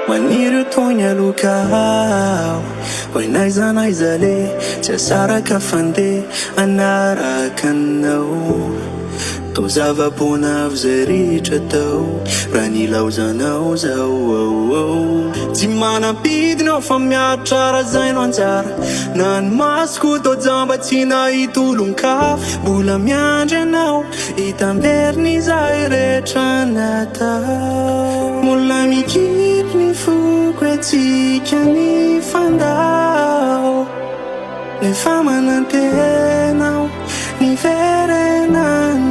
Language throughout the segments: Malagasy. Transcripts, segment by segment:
Maniry togna lokao Hoinaiza naiza le Tsy asaraka fandeha Anaraka anao Tô zava-pona avy zay rehetra tao Raha nilaozanao zao Tsy manam-pidina aho fa miatra raha zay no anjara Na ny masoko tô jamba tsy nahita olon-kafa Mbola miandry anao hitamberiny izay rehetra natao Mbola mikipy ny foko etsika ny fandao Nefa manantenao ny verenanao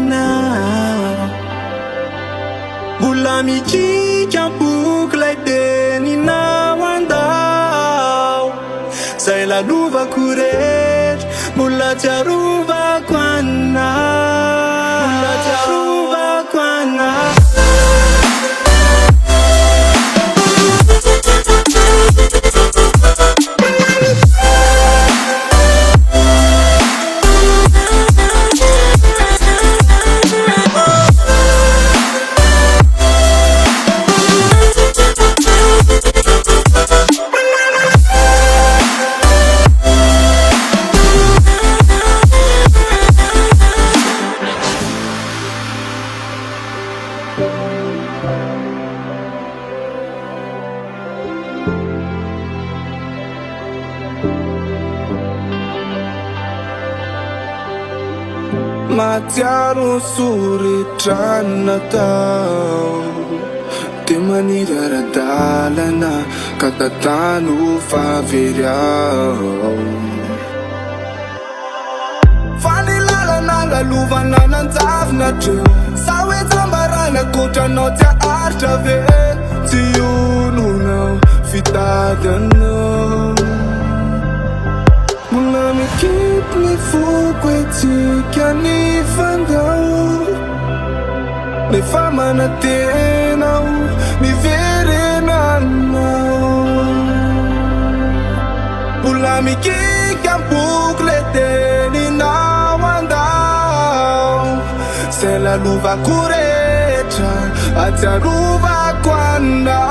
Mbola mikika boky teninao andao Zay lalovako rehetra mbola tsiarovako anao Mbola tsiarovako anao Matiaro soritra natao Dia maniry ara-dalana ka tatano favery aho Fa ny lalana lalovana nanjavina treo Sa hoe jambarana kotranao tsy aharitra ve Tsy olonao fitadianao Mbola mikipy ny foko etsika ny fandao Nefa manantenao ny verenanao Mbola mikika boky le teninao andao Zay lalovako rehetra atsiarovako anao